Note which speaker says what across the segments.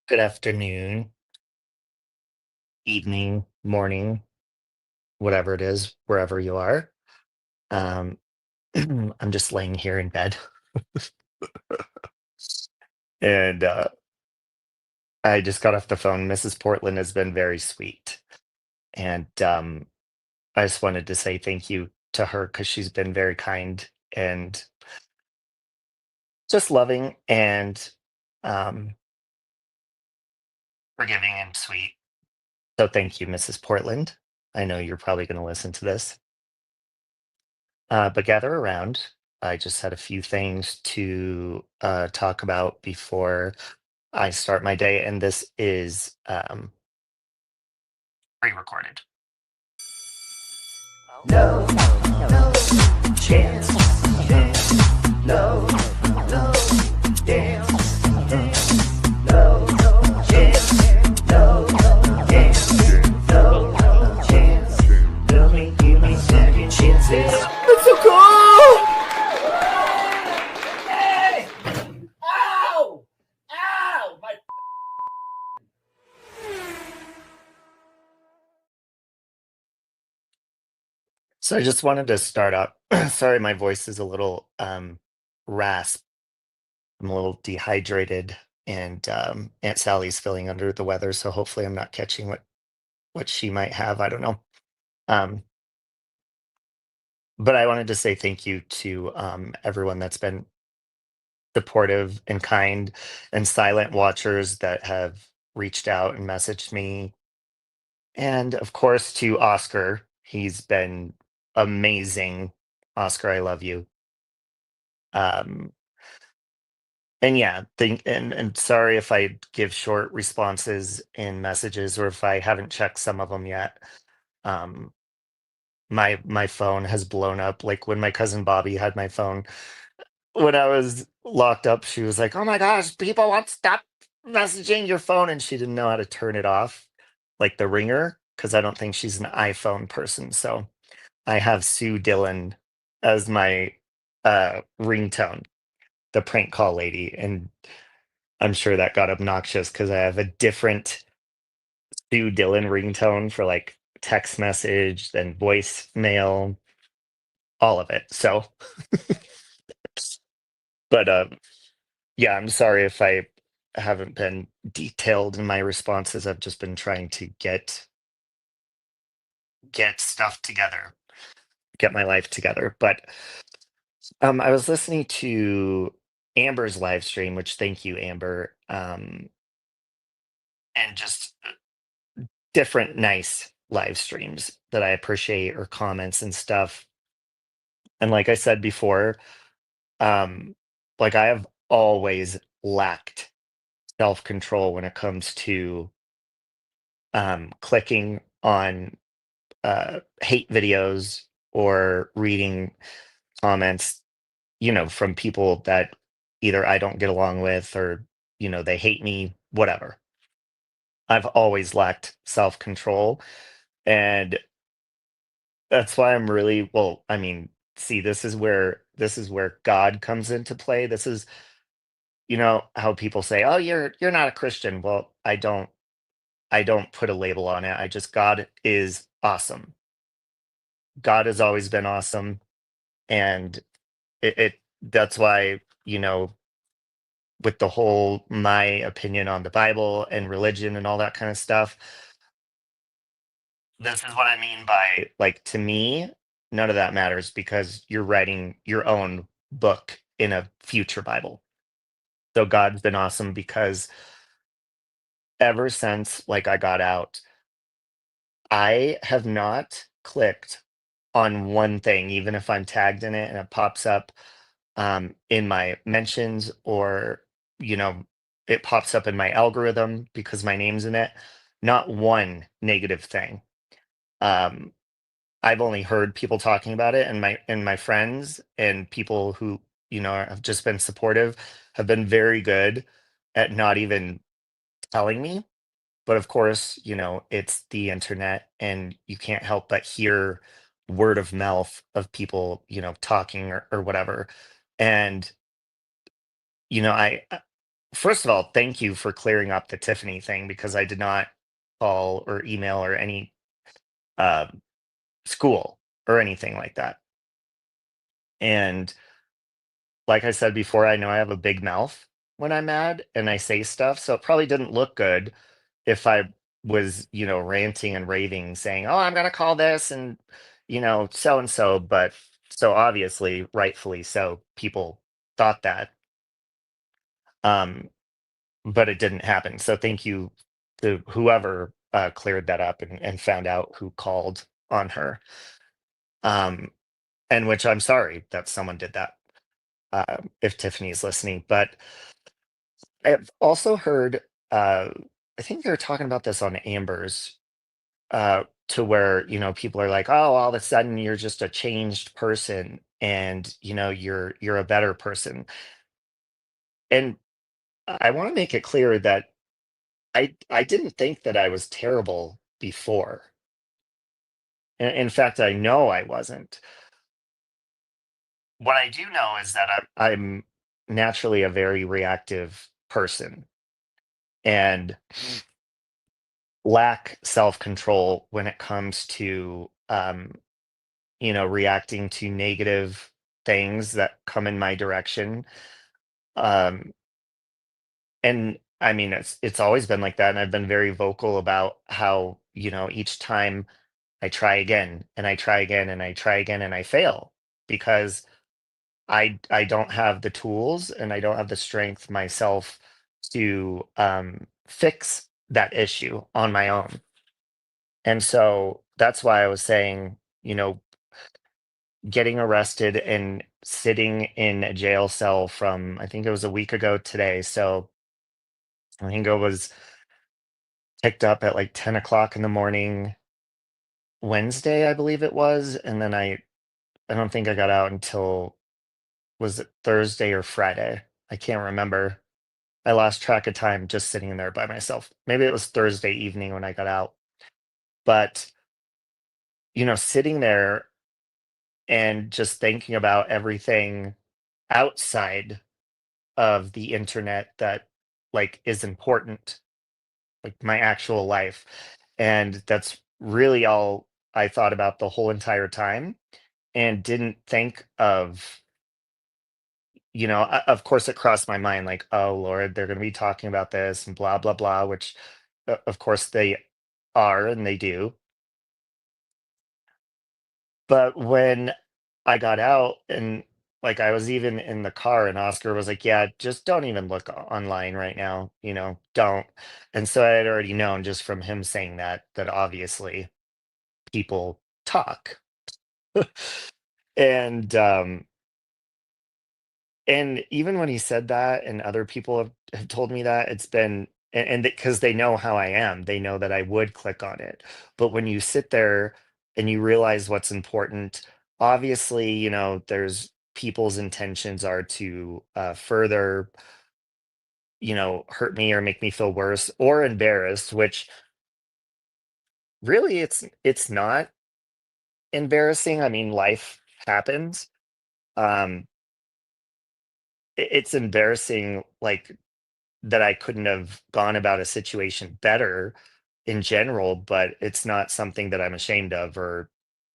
Speaker 1: Good afternoon, evening, morning, whatever it is, wherever you are. Um, I'm just laying here in bed, and I just got off the phone. Mrs. Portland has been very sweet, and I just wanted to say thank you to her because she's been very kind and just loving and um, forgiving and sweet. So thank you, Mrs. Portland. I know you're probably going to listen to this. But gather around. I just had a few things to talk about before I start my day, and this is pre-recorded. No, no chance. No, no dance. No, no chance. No, no dance. No, no chance. Give me second chances. That's so cool! Hey! Ow! Ow! My So I just wanted to start up. Sorry, my voice is a little rasp. I'm a little dehydrated, and Aunt Sally's feeling under the weather, so hopefully I'm not catching what she might have. I don't know. Um, but I wanted to say thank you to everyone that's been supportive and kind and silent watchers that have reached out and messaged me. And of course, to Oscar, he's been amazing. Oscar, I love you. Um, and yeah, and sorry if I give short responses in messages or if I haven't checked some of them yet. Um, my phone has blown up. Like when my cousin Bobby had my phone when I was locked up, she was like, "Oh my gosh, people won't stop messaging your phone," and she didn't know how to turn it off, like the ringer, because I don't think she's an iPhone person. So I have Sue Dillon as my ringtone, the prank call lady, and I'm sure that got obnoxious because I have a different Sue Dillon ringtone for like text message, then voicemail, all of it. So, but yeah, I'm sorry if I haven't been detailed in my responses. I've just been trying to get stuff together, get my life together. But I was listening to Amber's live stream, which thank you, Amber, and just different nice live streams that I appreciate or comments and stuff. And like I said before, um, like I have always lacked self-control when it comes to clicking on hate videos or reading comments, from people that either I don't get along with or, they hate me, whatever. I've always lacked self control. And that's why I'm really, well, I mean, see, this is where God comes into play. This is, how people say, "Oh, you're not a Christian." Well, I don't put a label on it. I just God is awesome. God has always been awesome. And that's why, with the whole my opinion on the Bible and religion and all that kind of stuff, this is what I mean by, like, to me, none of that matters because you're writing your own book in a future Bible. So God's been awesome because ever since, like, I got out, I have not clicked on one thing, even if I'm tagged in it and it pops up in my mentions, or you know it pops up in my algorithm because my name's in it. Not one negative thing. um I've only heard people talking about it, and my friends and people who have just been supportive have been very good at not even telling me. But of course, it's the internet and you can't help but hear word of mouth of people talking or whatever. And I First of all, thank you for clearing up the Tiffany thing because I did not call or email or any uh, school or anything like that. And like I said before, I know I have a big mouth when I'm mad and I say stuff. So it probably didn't look good if I was, ranting and raving, saying, "Oh, I'm going to call this and, so and so." But so obviously, rightfully so, people thought that. Um, but it didn't happen. So thank you to whoever cleared that up and found out who called on her. Um, and which I'm sorry that someone did that. If Tiffany is listening, but I've also heard. Uh, I think they were talking about this on Amber's, to where people are like, "Oh, all of a sudden you're just a changed person, and you're a better person." And I want to make it clear that I didn't think that I was terrible before. In fact, I know I wasn't. What I do know is that I'm naturally a very reactive person and lack self-control when it comes to reacting to negative things that come in my direction. Um, and I mean it's always been like that, and I've been very vocal about how, each time I try again and I try again and I try again and I fail because I don't have the tools and I don't have the strength myself to fix that issue on my own. And so that's why I was saying, getting arrested and sitting in a jail cell from, I think it was a week ago today. So I think I was picked up at like 10 o'clock in the morning Wednesday, I believe it was. And then I don't think I got out until, was it Thursday or Friday? I can't remember. I lost track of time just sitting in there by myself. Maybe it was Thursday evening when I got out. But, sitting there and just thinking about everything outside of the internet that like is important, like my actual life. And that's really all I thought about the whole entire time and didn't think of, of course it crossed my mind like, oh Lord, they're going to be talking about this and blah, blah, blah, which of course they are and they do. But when I got out and like I was even in the car and Oscar was like, "Yeah, just don't even look online right now, don't." And so I had already known just from him saying that obviously people talk. And even when he said that and other people have told me that, it's been and because they know how I am, they know that I would click on it. But when you sit there and you realize what's important, obviously, there's people's intentions are to further, hurt me or make me feel worse or embarrassed, which really it's not embarrassing. I mean, life happens. Um, it's embarrassing, like that I couldn't have gone about a situation better in general, but it's not something that I'm ashamed of. Or,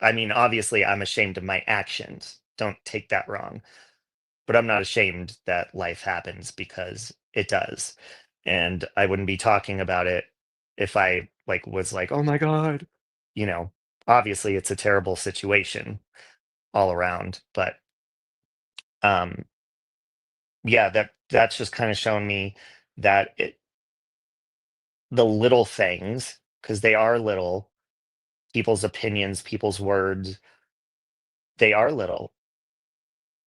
Speaker 1: I mean, obviously, I'm ashamed of my actions. Don't take that wrong. But I'm not ashamed that life happens because it does. And I wouldn't be talking about it if I like was like, oh my God, you know, obviously it's a terrible situation all around. But um yeah, that's just kind of shown me that the little things, because they are little, people's opinions, people's words, they are little.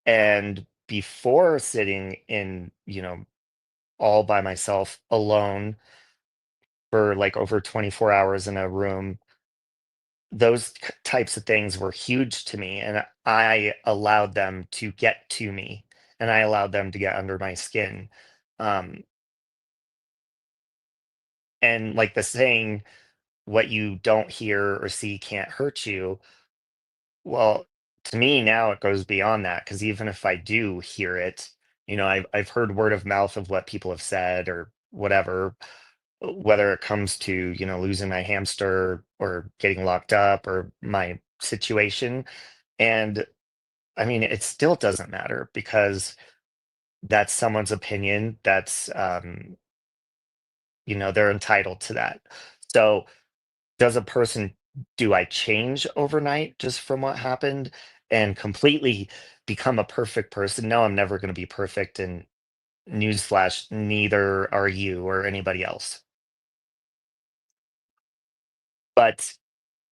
Speaker 1: And before sitting in, all by myself alone for like over 24 hours in a room, those types of things were huge to me. And I allowed them to get to me and I allowed them to get under my skin. Um, and like the saying, what you don't hear or see can't hurt you. Well, to me now it goes beyond that because even if I do hear it, I've heard word of mouth of what people have said or whatever, whether it comes to, losing my hamster or getting locked up or my situation. And I mean, it still doesn't matter because that's someone's opinion. They're entitled to that. So, does a person, do I change overnight just from what happened and completely become a perfect person? No, I'm never going to be perfect. And newsflash, neither are you or anybody else. But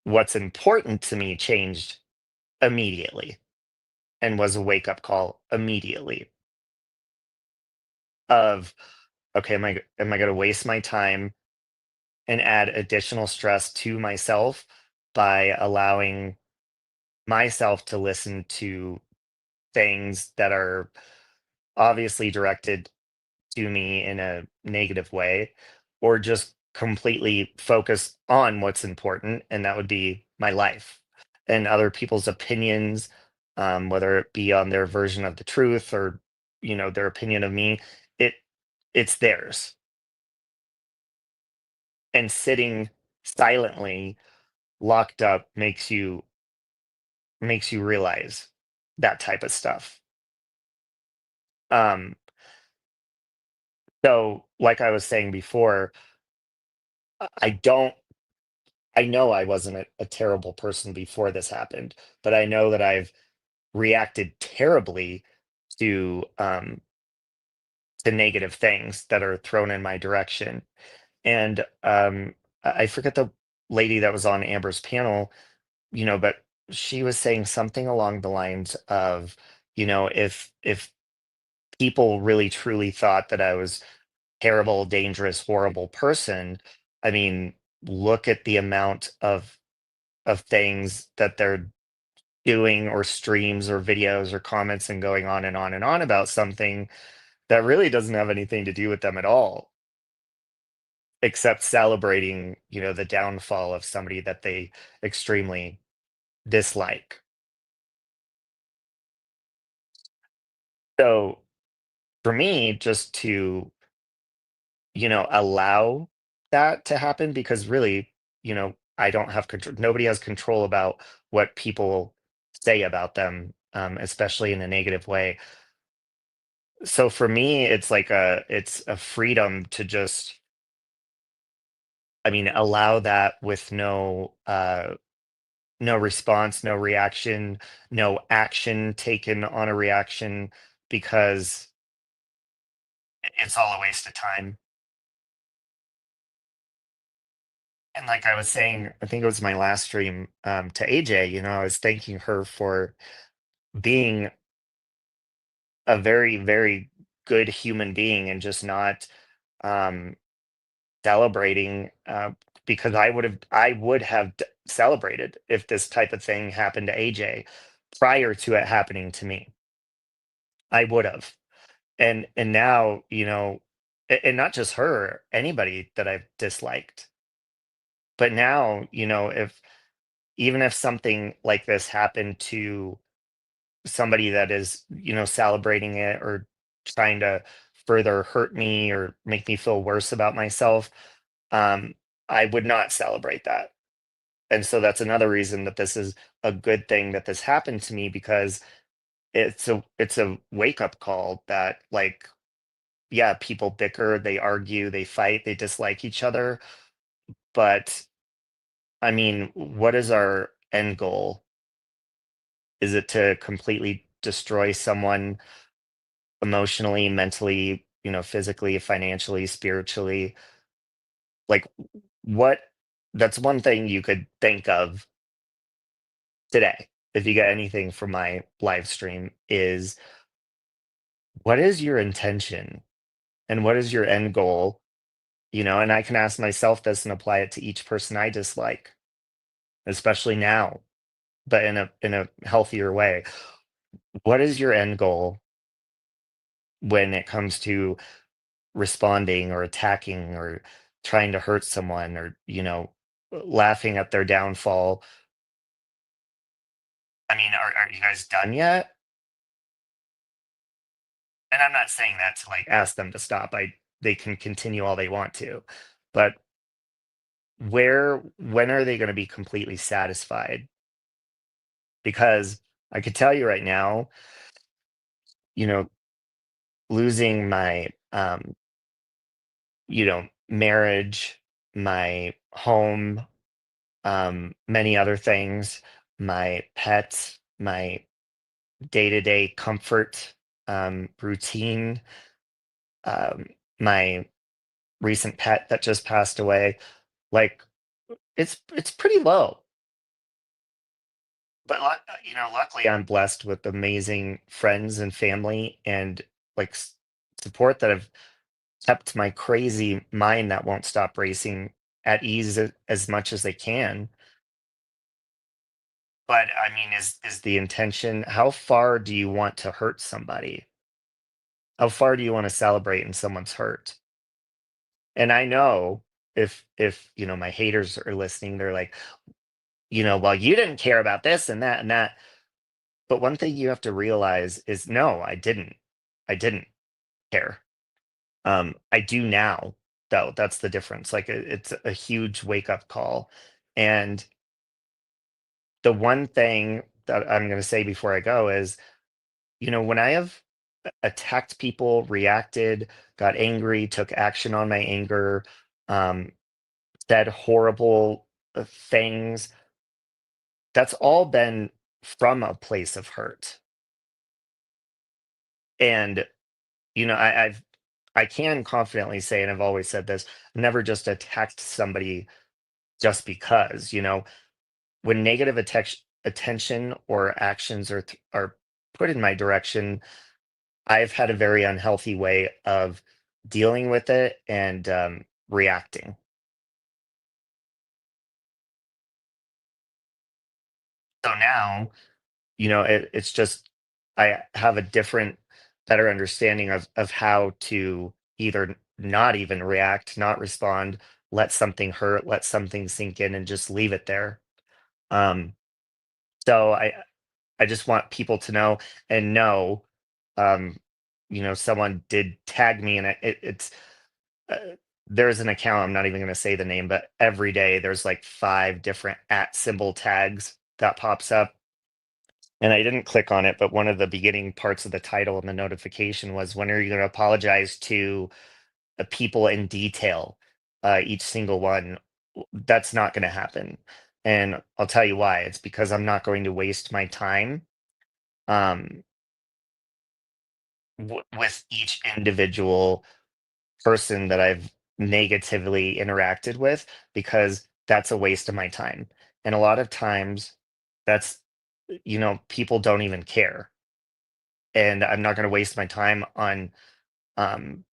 Speaker 1: what's important to me changed immediately and was a wake up call immediately of, okay, am I going to waste my time and add additional stress to myself by allowing myself to listen to things that are obviously directed to me in a negative way, or just completely focus on what's important, and that would be my life and other people's opinions, whether it be on their version of the truth or their opinion of me. It it's theirs, and sitting silently locked up makes you realize that type of stuff. Um, so like I was saying before, I don't I know I wasn't a terrible person before this happened, but I know that I've reacted terribly to negative things that are thrown in my direction. And I forget the lady that was on Amber's panel, but she was saying something along the lines of, if people really truly thought that I was terrible, dangerous, horrible person, I mean, look at the amount of things that they're doing, or streams or videos or comments, and going on and on and on about something that really doesn't have anything to do with them at all, except celebrating, the downfall of somebody that they extremely dislike. So for me, just to, allow that to happen, because really, I don't have control. Nobody has control about what people say about them, especially in a negative way. So for me, it's a freedom to just, I mean, allow that with no response, no reaction, no action taken on a reaction, because it's all a waste of time. And like I was saying, I think it was my last stream, to AJ, I was thanking her for being a very, very good human being, and just not um celebrating, because I would have celebrated if this type of thing happened to AJ prior to it happening to me. I would have. And now, and not just her, anybody that I've disliked. But now, if even if something like this happened to somebody that is, celebrating it, or trying to further hurt me or make me feel worse about myself, um, I would not celebrate that. And so that's another reason that this is a good thing that this happened to me, because it's a wake up call that, like, yeah, people bicker, they argue, they fight, they dislike each other, but I mean, what is our end goal? Is it to completely destroy someone emotionally, mentally, physically, financially, spiritually? Like, what? That's one thing you could think of today, if you get anything from my live stream, is what is your intention and what is your end goal? And I can ask myself this and apply it to each person I dislike, especially now, but in a healthier way. What is your end goal when it comes to responding or attacking or trying to hurt someone, or laughing at their downfall? I mean, are you guys done yet? And I'm not saying that to like ask them to stop. They can continue all they want to. But when are they going to be completely satisfied? Because I could tell you right now, you know, losing my marriage, my home, many other things, my pets, my day-to-day comfort, routine, um, my recent pet that just passed away, like it's pretty low. But luckily I'm blessed with amazing friends and family and like support that have kept my crazy mind that won't stop racing at ease as much as they can. But I mean, is the intention, how far do you want to hurt somebody? How far do you want to celebrate in someone's hurt? And I know if my haters are listening, they're like, well, you didn't care about this and that and that. But one thing you have to realize is no, I didn't. I didn't care. I do now, though. That's the difference. Like it's a huge wake up call. And the one thing that I'm going to say before I go is, when I have attacked people, reacted, got angry, took action on my anger, um, said horrible things, that's all been from a place of hurt. And, I can confidently say, and I've always said this, never just attacked somebody just because, when negative attention or actions are put in my direction, I've had a very unhealthy way of dealing with it and reacting. So now, it's just I have a different, better understanding of how to either not even react, not respond, let something hurt, let something sink in, and just leave it there. Um, so I just want people to know and know, um, someone did tag me, and it's there's an account. I'm not even going to say the name, but every day there's like five different at symbol tags that pops up. And I didn't click on it, but one of the beginning parts of the title and the notification was, "When are you going to apologize to people in detail, each single one?" That's not going to happen. And I'll tell you why. It's because I'm not going to waste my time um, with each individual person that I've negatively interacted with, because that's a waste of my time. And a lot of times that's, people don't even care. And I'm not going to waste my time on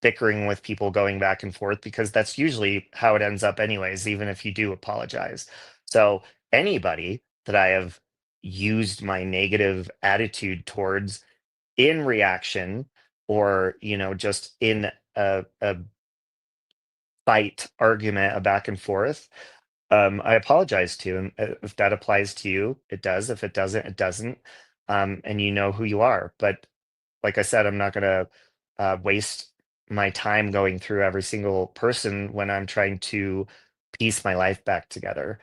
Speaker 1: bickering with people going back and forth, because that's usually how it ends up, anyways, even if you do apologize. So, anybody that I have used my negative attitude towards in reaction, or, just in a fight, argument, a back and forth, I apologize to. And if that applies to you, it does. If it doesn't, it doesn't. And you know who you are. But like I said, I'm not going to waste my time going through every single person when I'm trying to piece my life back together.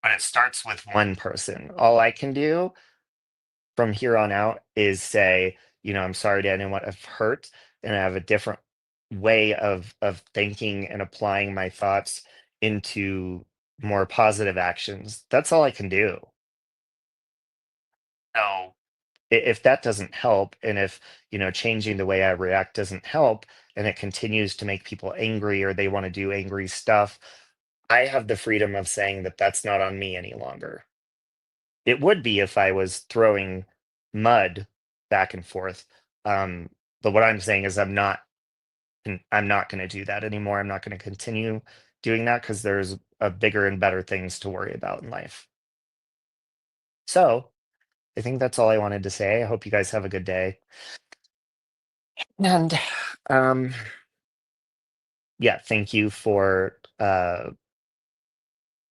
Speaker 1: But it starts with one person. All I can do from here on out is say, I'm sorry to anyone I've hurt, and I have a different way of thinking and applying my thoughts into more positive actions. That's all I can do. So if that doesn't help, and if changing the way I react doesn't help, and it continues to make people angry or they want to do angry stuff, I have the freedom of saying that that's not on me any longer. It would be if I was throwing mud back and forth. Um, but what I'm saying is I'm not going to do that anymore. I'm not going to continue doing that, because there's a bigger and better things to worry about in life. So I think that's all I wanted to say. I hope you guys have a good day. And um, yeah, thank you for the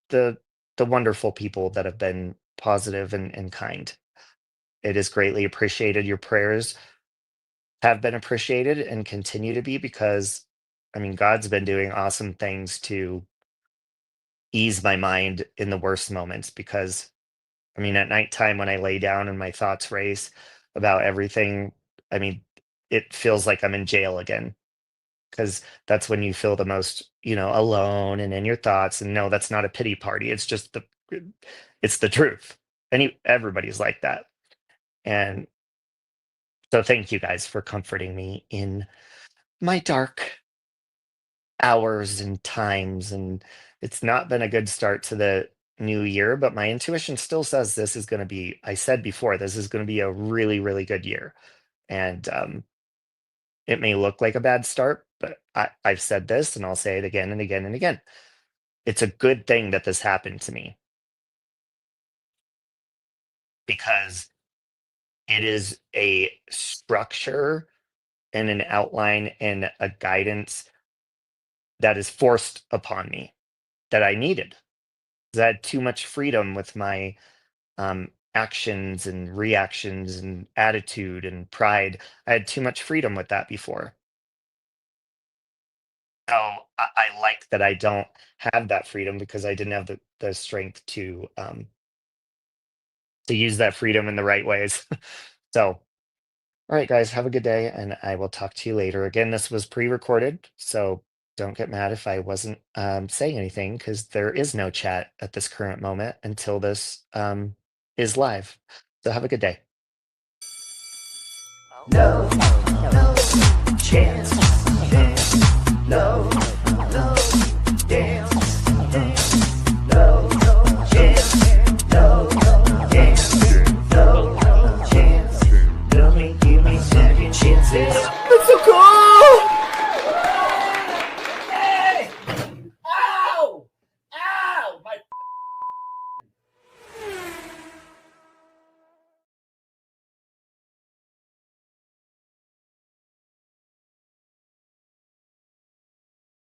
Speaker 1: the wonderful people that have been positive and kind. it is greatly appreciated. Your prayers have been appreciated and continue to be because, I mean, God's been doing awesome things to ease my mind in the worst moments because, I mean, at nighttime when I lay down and my thoughts race about everything, I mean, it feels like I'm in jail again because that's when you feel the most, alone and in your thoughts. And no, that's not a pity party. It's just it's the truth. Everybody's like that. And so thank you guys for comforting me in my dark hours and times. And it's not been a good start to the new year, but my intuition still says this is going to be, I said before, this is going to be a really, really good year. And it may look like a bad start, but I've said this and I'll say it again and again and again. It's a good thing that this happened to me because it is a structure and an outline and a guidance that is forced upon me that I needed. 'Cause I had too much freedom with my actions and reactions and attitude and pride. I had too much freedom with that before. So I like that I don't have that freedom because I didn't have the strength to use that freedom in the right ways. So, all right, guys, have a good day, and I will talk to you later. Again, this was pre-recorded, so don't get mad if I wasn't saying anything because there is no chat at this current moment until this is live. So have a good day.
Speaker 2: No chance, no